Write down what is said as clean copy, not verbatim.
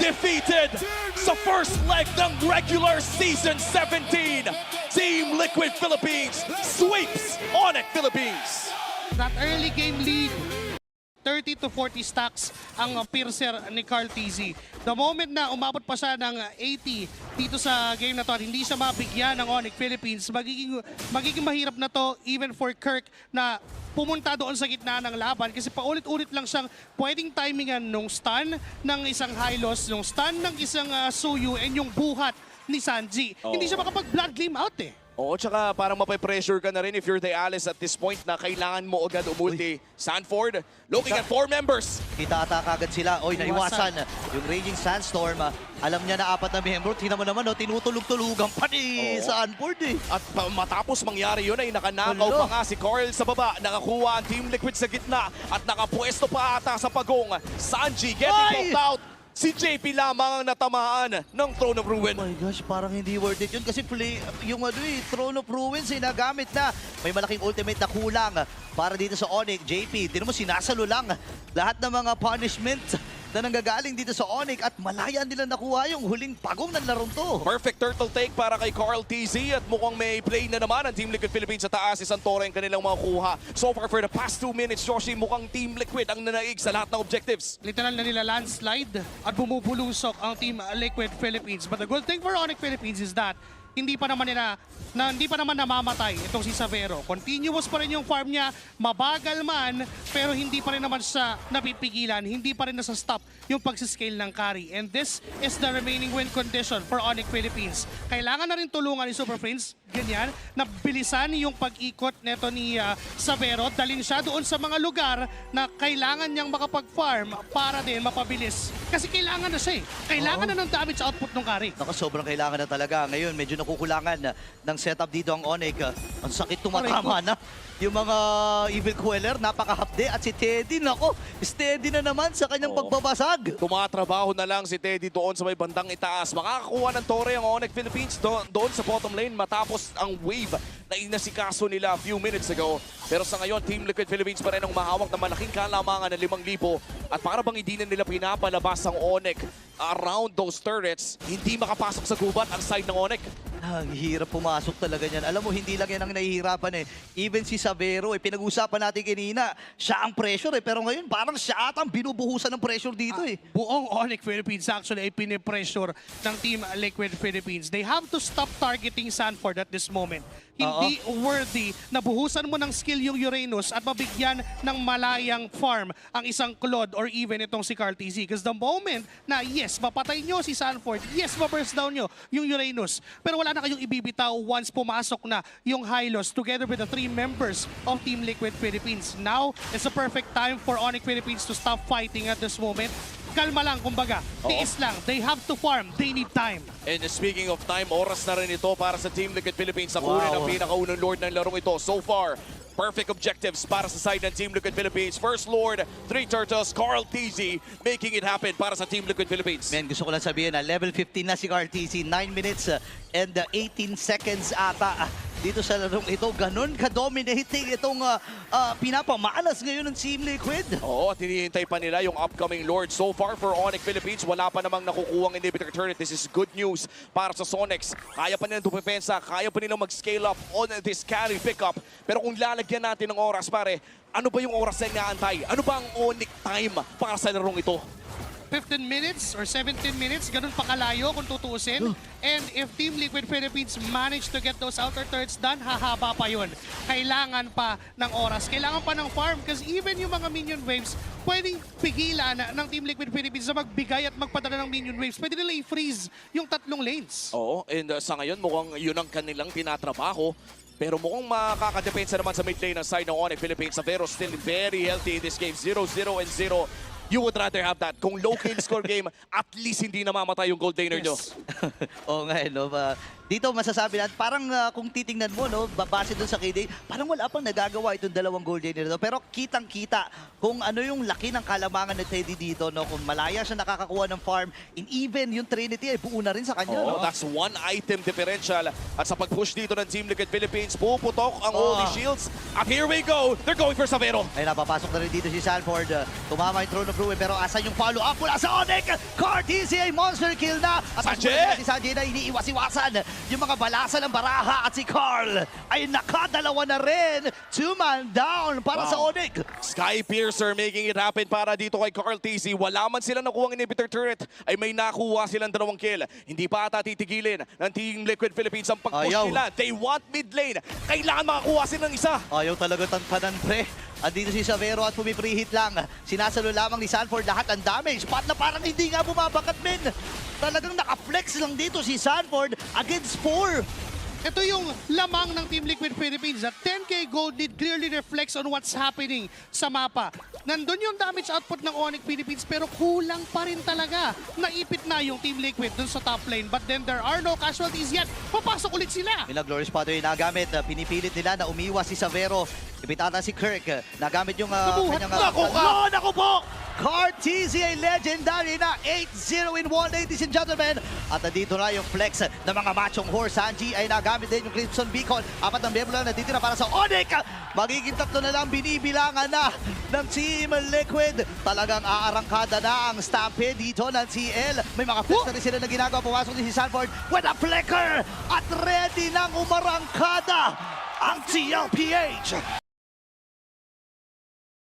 defeated sa first leg ng regular season 17. Team Liquid Philippines sweeps Onyx Philippines. That early game lead, 30 to 40 stacks ang piercer ni Carl TZ. The moment na umabot pa siya ng 80 dito sa game na to at hindi siya mabigyan ng Onyx Philippines, magiging mahirap na to even for Kirk na pumunta doon sa gitna ng laban kasi paulit-ulit lang siyang pwedeng timingan nung stun ng isang Hylos, nung stun ng isang Suyu, and yung buhat ni Sanji. Hindi siya makapag-blood gleam out eh. Oo, tsaka parang mape-pressure ka na rin if you're the Alice at this point na kailangan mo agad umulti. Sanford, looking at 4 members. Kita-ata kagad sila. Oy, naiwasan. Yung Raging Sandstorm, alam niya na 4 na membro. Tingnan mo naman, tinutulog-tulugan pa ni Sanford eh. At matapos mangyari yun ay nakanakaw pa nga si Carl sa baba. Nakakuha ang Team Liquid sa gitna at nakapwesto pa ata sa pagong. Sanji getting knocked out. Si JP lamang ang natamaan ng Throne of Ruin. Oh my gosh, parang hindi worth it yun kasi yung Throne of Ruins nagamit na. May malaking ultimate na kulang para dito sa Onyx. JP, tinan mo sinasalo lang lahat ng mga punishment na nanggagaling dito sa Onyx at malaya nila nakuha yung huling pagong ng larong to. Perfect turtle take para kay Carl TZ at mukhang may play na naman ang Team Liquid Philippines sa taas. Isang tore ang kanilang makukuha. So far for the past 2 minutes, Joshi, mukhang Team Liquid ang nanaig sa lahat ng objectives. Literal na nila landslide at bumubulusok ang Team Liquid Philippines. But the good thing for Onyx Philippines is that hindi pa naman namamatay itong si Xavero. Continuous pa rin yung farm niya, mabagal man, pero hindi pa rin naman siya napipigilan, hindi pa rin nasa-stop yung pagsiscale ng carry. And this is the remaining win condition for Onyx Philippines. Kailangan na rin tulungan ni Super Prince, ganyan, na bilisan yung pag-ikot neto ni Xavero, dalhin siya doon sa mga lugar na kailangan niyang makapag-farm para din mapabilis. Kasi kailangan na siya eh. Kailangan na ng damage output ng carry. Naku, sobrang kailangan na talaga. Ngayon, medyo nakukulangan ng setup dito ang Onyx. Ang sakit tumatama na. Yung mga Evil Queller, napaka-hapde. At si Teddy, nako, steady na naman sa kanyang pagbabasag. Tumatrabaho na lang si Teddy doon sa may bandang itaas. Makakakuha ng tore ang Onyx Philippines doon sa bottom lane matapos ang wave na inasikaso nila a few minutes ago. Pero sa ngayon, Team Liquid Philippines pa rin ang mahawak na malaking kalamangan ng 5,000. At para bang hindi na nila pinapalabas ang Onyx around those turrets, hindi makapasok sa gubat ang side ng Onyx. Ang hirap pumasok talaga niyan. Alam mo, hindi lang yan ang nahihirapan eh. Even si Xavero, pinag-usapan natin kanina, siya ang pressure eh. Pero ngayon, parang siya atang binubuhusan ng pressure dito eh. Buong Onyx Philippines actually ay pinipressure ng Team Liquid Philippines. They have to stop targeting Sanford at this moment. Hindi worthy na buhusan mo ng skill yung Uranus at mabigyan ng malayang farm ang isang Claude or even itong si Carl TZ. Because the moment na yes, mapatay nyo si Sanford, yes, ma-burst down nyo yung Uranus, pero wala na kayong ibibitaw once pumasok na yung Hylos together with the 3 members of Team Liquid Philippines. Now, it's a perfect time for Onyx Philippines to stop fighting at this moment. Kalma lang, kumbaga. Tiis lang. They have to farm. They need time. And speaking of time, oras na rin ito para sa Team Liquid Philippines. Nakunin ang pinakaunang Lord ng larong ito. So far, perfect objectives para sa side ng Team Liquid Philippines. First Lord, 3 Turtles, Carl TZ making it happen para sa Team Liquid Philippines. Men, gusto ko lang sabihin na level 15 na si Carl TZ. 9 minutes and 18 seconds ata dito sa larong ito. Ganon ka-dominating itong pinapamalas ngayon ng Team Liquid. Oo, at hinihintay pa nila yung upcoming Lord. So far for Onyx Philippines, wala pa namang nakukuhang inhibitor turret. This is good news para sa Sonics. Kaya pa nilang dumepensa, kaya pa nilang mag-scale up on this carry pickup. Pero kung lalagyan natin ng oras, pare, ano ba yung oras na inaantay? Ano ba ang Onyx time para sa larong ito? 15 minutes or 17 minutes, ganun pa kalayo kung tutuusin. And if Team Liquid Philippines manage to get those outer turrets done, hahaba pa yun. Kailangan pa ng oras, kailangan pa ng farm kasi even yung mga minion waves, pwedeng pigilan ng Team Liquid Philippines na magbigay at magpadala ng minion waves. Pwede nila i-freeze yung 3 lanes. Oo, and sa ngayon mukhang yun ang kanilang tinatrabaho. Pero mukhang makakadepensa naman sa mid lane ng side ng Onyx Philippines. Xavero still very healthy in this game, 0-0 and 0. You would rather have that. Kung low kill score game, at least hindi namamatay yung gold laner nyo. Oo nga, no? Dito masasabi natin, parang kung titingnan mo, no, base dun sa KD, parang wala pang nagagawa itong 2 gold laner nito. Pero kitang-kita kung ano yung laki ng kalamangan ni Teddy dito, no? Kung malaya siya nakakakuha ng farm, and even yung Trinity ay buo na rin sa kanya. Oh, no? that's 1 item differential. At sa pag-push dito ng Team Liquid Philippines, puputok ang Holy Shields. At here we go, they're going for Xavero. Ay napapasok na rin dito si Sanford. Tumama yung Throne of Fruit. Pero asan yung follow-up mula sa Onyx? Cartesia ay monster kill na. At mas Sanjay! mula si Sanjay na iniiwas-iwasan yung mga balasa ng Baraha. At si Carl ay nakadalawa na rin. 2-man down para sa Onyx. Sky Piercer making it happen para dito kay Carl TC. Wala man sila nakuha ng inhibitor turret, ay may nakuha silang 2 kill. Hindi pa ata titigilin ng Team Liquid Philippines ang pag-push Ayaw. nila. They want mid lane. Kailangan makakuha sila ng isa. Ayaw talaga tampanan, pre. At dito si Savero at pumiprihit lang. Sinasalo lamang ni Sanford lahat ang damage. Pat na parang hindi nga bumabakat, men. Talagang naka-flex lang dito si Sanford against 4. Ito yung lamang ng Team Liquid Philippines. That 10k gold lead clearly reflects on what's happening sa mapa. Nandun yung damage output ng Onyx Philippines pero kulang pa rin talaga. Naipit na yung Team Liquid dun sa top lane. But then there are no casualties yet. Papasok ulit sila. May Glorious Spotter yung nagamit. Pinipilit nila na umiwas si Savero. Ipitata si Kirk. Nagamit yung Nabuhat. kanyang... Naku ka! Naku po! Cartesia legendary na 8-0 in 1, ladies and gentlemen. At dito na yung flex ng mga machong horse. Sanji ay nagamit din yung Crimson Beacon. 4 ang bebo lang natitira para sa Onyx. Magiging 3 na lang binibilangan na ng Team Liquid. Talagang aarangkada na ang Stampede dito ng TL. May mga flex na rin sila na ginagawa. Pumasok din si Sanford with a flicker. At ready nang umarangkada ang TLPH.